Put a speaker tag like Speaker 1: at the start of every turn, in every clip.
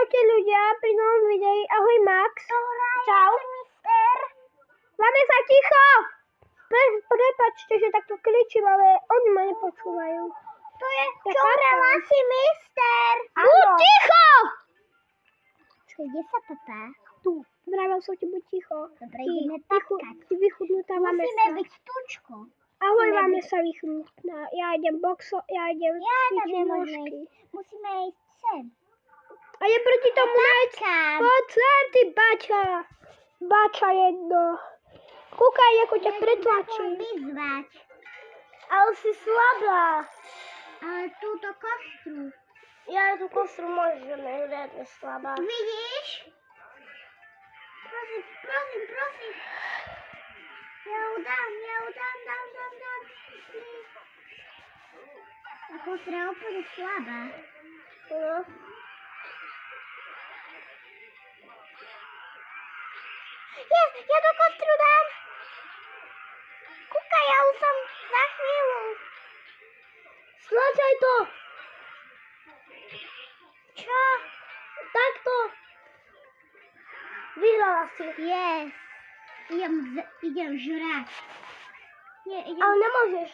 Speaker 1: Čaute ľudia, pri novom videi. Ahoj Max. Čau. Máme sa ticho. Prepáčte, že takto kričím, ale oni ma nepočúvajú.
Speaker 2: To je Čorela si mister.
Speaker 1: Buď ticho!
Speaker 2: Kde sa papá?
Speaker 1: Tu. Vravel som ti, buď ticho.
Speaker 2: Dobre, ideme papkať.
Speaker 1: Ty vychudnutá máme
Speaker 2: Musíme
Speaker 1: sa.
Speaker 2: byť tučko.
Speaker 1: Ahoj, máme sa vychudnutá. Ja idem cvičiť nožky.
Speaker 2: Musíme ísť sem.
Speaker 1: A je proti tomu
Speaker 2: Papkám.
Speaker 1: Poď sem, ty bača. Bača jedno. Kúkaj, ako ťa pretlačí.
Speaker 2: Vyzvať.
Speaker 1: Ale si slabá.
Speaker 2: Ale túto kostru.
Speaker 1: Ja tú kostru môžem, je riadne slabá.
Speaker 2: Vidíš? Prosím. Ja ju dám. A kostra je úplne slabá.
Speaker 1: No.
Speaker 2: Ja do kostru dám. Kúkaj, ja už som za chvíľu.
Speaker 1: Stlačaj to.
Speaker 2: Čo?
Speaker 1: Takto. Vyhrala si.
Speaker 2: Yes. Idem žrať. Idem.
Speaker 1: Ale nemôžeš.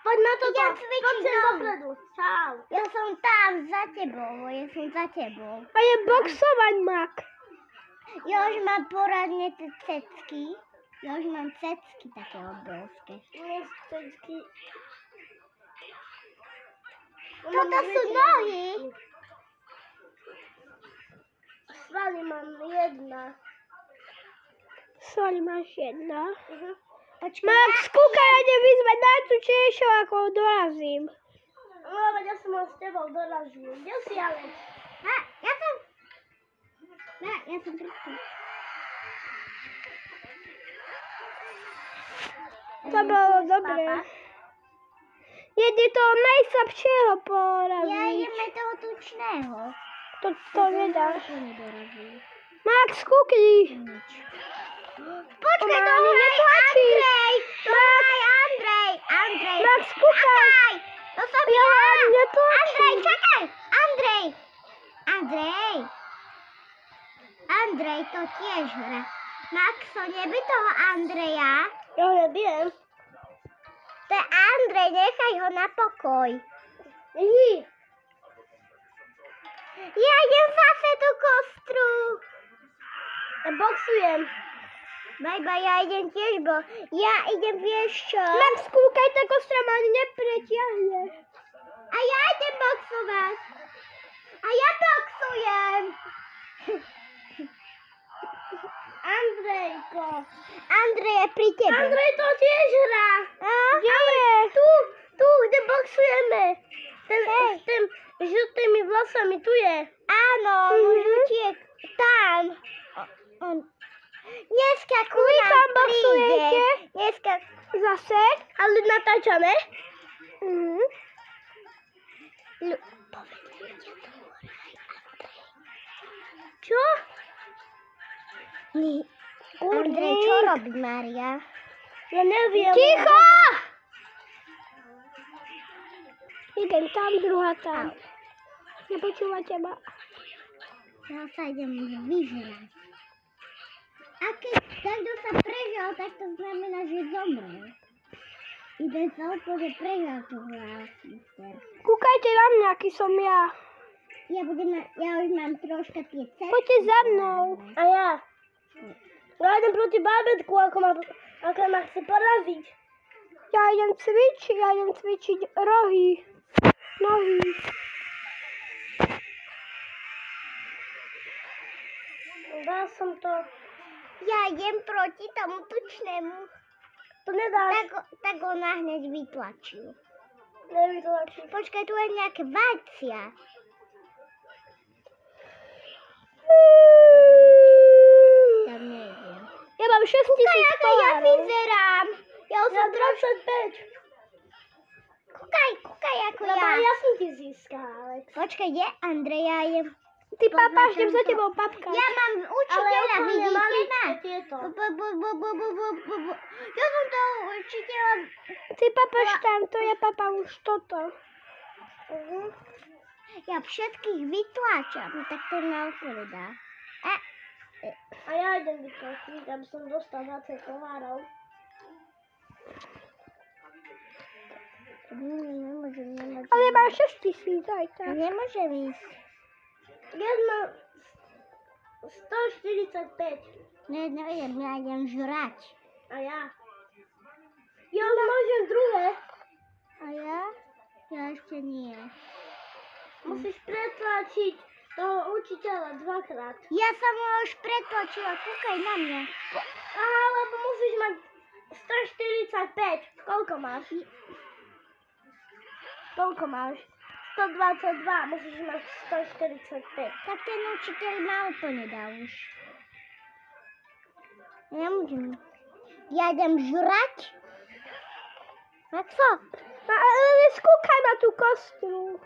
Speaker 1: Poď na to.
Speaker 2: Idem cvičiť
Speaker 1: Poď sem
Speaker 2: dom.
Speaker 1: dopredu. Čau.
Speaker 2: Ja som tam za tebou.
Speaker 1: A je boxovať, Mak.
Speaker 2: Ja už mám poradne tie cecky. Ja už mám cecky také obrovské. Toto sú nohy.
Speaker 1: Svaly mám jedna. Svaly máš jedna.
Speaker 2: Počkaj,
Speaker 1: Max, kúkaj, ja idem vyzvať najtučnejšieho, ako ho dorazím. No, veď ja som ho s tebou dorazil. Kde si Alex?
Speaker 2: Ja som prišla.
Speaker 1: To bolo dobre. Jedi toho najslabšieho poraziť.
Speaker 2: Ja ideme toho tučného.
Speaker 1: To nedáš.
Speaker 2: To nedorazí.
Speaker 1: Max, kúkni.
Speaker 2: Nič. Počkaj, to
Speaker 1: ani
Speaker 2: hraj
Speaker 1: netlačí.
Speaker 2: Andrej.
Speaker 1: Max, kúkaj.
Speaker 2: To som
Speaker 1: Ja
Speaker 2: ja.
Speaker 1: ani netlačím.
Speaker 2: Andrej, čakaj. Andrej, to tiež hra. Maxo, neby toho Andreja.
Speaker 1: Ja neviem.
Speaker 2: To je Andrej, nechaj ho na pokoj. Ja idem zase tú kostru.
Speaker 1: Ja boxujem.
Speaker 2: Bye, ja idem tiež, ja idem, vieš čo?
Speaker 1: Max, kúkaj, tá kostra ma ani nepretiahne.
Speaker 2: A ja idem boxovať. A ja boxujem.
Speaker 1: Andrejko.
Speaker 2: Andrej je pri tebe.
Speaker 1: Andrej to tiež hrá. Kde je? Tu, kde boxujeme. S tým žltými vlasami, tu je.
Speaker 2: Áno, žutiek tam. Dneska ku
Speaker 1: Vy
Speaker 2: nám
Speaker 1: tam
Speaker 2: príde.
Speaker 1: boxujete?
Speaker 2: Dneska.
Speaker 1: Zase? Ale natáčame? Čo?
Speaker 2: Andrej, čo robí Mária?
Speaker 1: Ja neviem. Ticho! Idem tam, druhá tam. Nepočúva teba.
Speaker 2: Ja sa idem vyžrať. A keď takto sa prežal, tak to znamená, že zomrel. Idem sa úplne prežal, to mister.
Speaker 1: Kúkajte na mňa, aký som ja.
Speaker 2: Ja už mám troška tie cecky.
Speaker 1: Poďte za mnou. A ja. Ja idem proti bábätku, ako ma chce poraziť. Ja idem cvičiť rohy. Nohy. Dal som to.
Speaker 2: Ja idem proti tomu tučnému.
Speaker 1: To nedáš.
Speaker 2: Tak ho hneď vytlačil.
Speaker 1: Nevytlačí.
Speaker 2: Počkaj, tu je nejaké vajcia. Tam nejdem.
Speaker 1: Ja mám 6 000
Speaker 2: Ako ja
Speaker 1: dolárov.
Speaker 2: vyzerám. Ja už som trošku...
Speaker 1: 25.
Speaker 2: Kúkaj, ako ja.
Speaker 1: Ja som ti získal, Alex.
Speaker 2: Počkaj, kde Andreja je?
Speaker 1: Ty papáš, idem za tebou papkať.
Speaker 2: Ja mám učiteľa, vidíte ma?
Speaker 1: tieto.
Speaker 2: Ja som toho učiteľa.
Speaker 1: Ty papáš tam, to ja papám už toto.
Speaker 2: Ja všetkých vytláčam, tak to ma odpovedá.
Speaker 1: A ja idem vytlačiť, aby som dostal 20 pohárov.
Speaker 2: Nemôžem.
Speaker 1: Ale mám 6 000, aj tak.
Speaker 2: Nemôžem ísť.
Speaker 1: Ja mám 145.
Speaker 2: Ja idem žrať.
Speaker 1: A ja? Ja môžem druhé.
Speaker 2: A ja? Ja ešte nie.
Speaker 1: Musíš pretlačiť toho učiteľa 2-krát.
Speaker 2: Ja som ho už pretlačila, kúkaj na mňa.
Speaker 1: Alebo musíš mať 145. Koľko máš? 122, musíš mať 145.
Speaker 2: Tak ten učiteľ ma úplne dá už. Ja môžem. Ja idem žrať. Maxo?
Speaker 1: Ale skúkaj na tú kostru.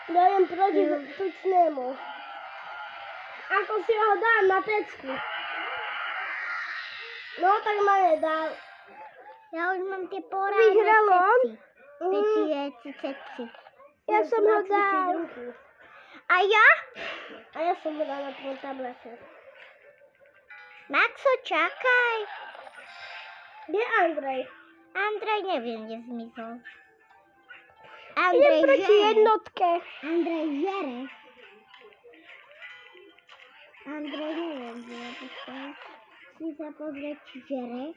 Speaker 1: Ja idem proti tučnému. Ako si ho dám na pecku. No, tak ma nedal.
Speaker 2: Ja už mám tie porážne
Speaker 1: Vyhral on?
Speaker 2: ceci.
Speaker 1: Ja som ho dal.
Speaker 2: A ja?
Speaker 1: A ja som ho dal na tvoj tablete.
Speaker 2: Maxo, čakaj.
Speaker 1: Kde je Andrej?
Speaker 2: Andrej neviem, kde zmizol.
Speaker 1: Idem proti jednotke.
Speaker 2: Andrej žere. Andrej neviem, kde je počkaj. Si sa pozrieť, či žere.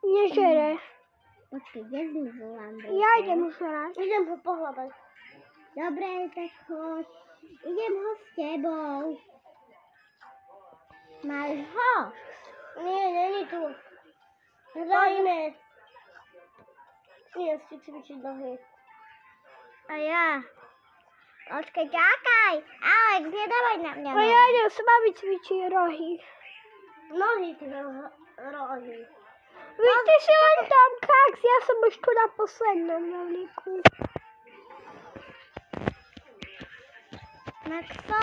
Speaker 1: Nežere.
Speaker 2: Počkej, kde zmizol Andrej?
Speaker 1: Ja idem žerať. Idem ho pohľadať.
Speaker 2: Dobre, tak choď. Idem ho s tebou. Máš ho?
Speaker 1: Nie, není tu. Hrajme. Nie, si cvičiť nohy.
Speaker 2: A ja. Počkej, čakaj. Alex, nedávaj na mňa.
Speaker 1: A ja idem s vami cvičiť rohy. Nohy, ty rohy. Vy, ty si len tam, Kax, ja som už tu na poslednom rohlíku.
Speaker 2: Maxo,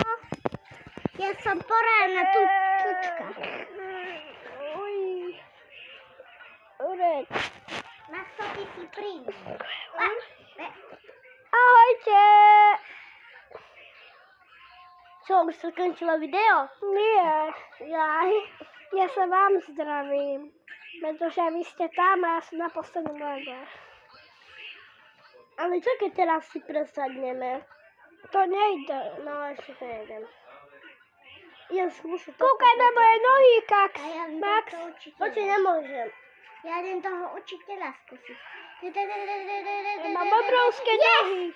Speaker 2: ja som porána tu čučka.
Speaker 1: Ureď.
Speaker 2: Maxo, ty si príď.
Speaker 1: Ahojte. Čo, už sa skončilo video? Nie. Ja sa vám zdravím. Pretože vy ste tam a ja som na poslednom lede. Ale čo keď teraz si presadneme? To nejde. No, ešte to nejdem. Ja skúšam to. Kúkaj na moje nohy, Kax.
Speaker 2: A ja viem
Speaker 1: Max,
Speaker 2: toho učiteľa.
Speaker 1: počkej, nemôžem.
Speaker 2: Ja idem toho učiteľa skúsiť.
Speaker 1: Mám obrovské nohy.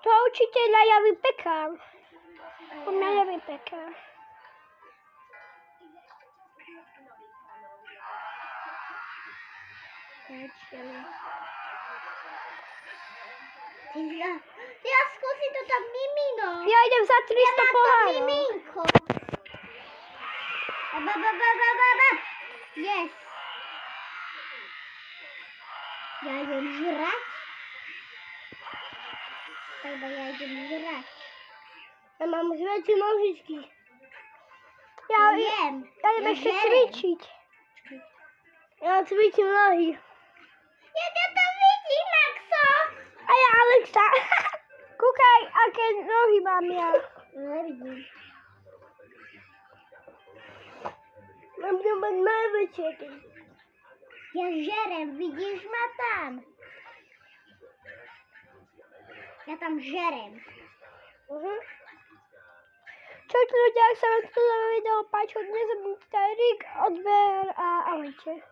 Speaker 1: Toho učiteľa ja vypekám. U mňa nevypeká.
Speaker 2: Ja skúsim to tam mimino.
Speaker 1: Ja idem za 300 pohárov.
Speaker 2: Miminko. Yes. Ja idem žrať. Lebo ja idem žrať.
Speaker 1: Ja mám už väčšie nožičky. Ja
Speaker 2: Viem.
Speaker 1: idem ešte cvičiť. Ja cvičím nohy.
Speaker 2: Ja ťa tam vidím, Maxo.
Speaker 1: A ja Alexa. Kúkaj, aké nohy mám ja.
Speaker 2: Nevidím.
Speaker 1: Mám to mať najväčšie.
Speaker 2: Ja žerem, vidíš ma tam? Ja tam žerem.
Speaker 1: Čaute ľudia, ak sa vám toto video páčilo, nezabudnite like, odber a ahojte.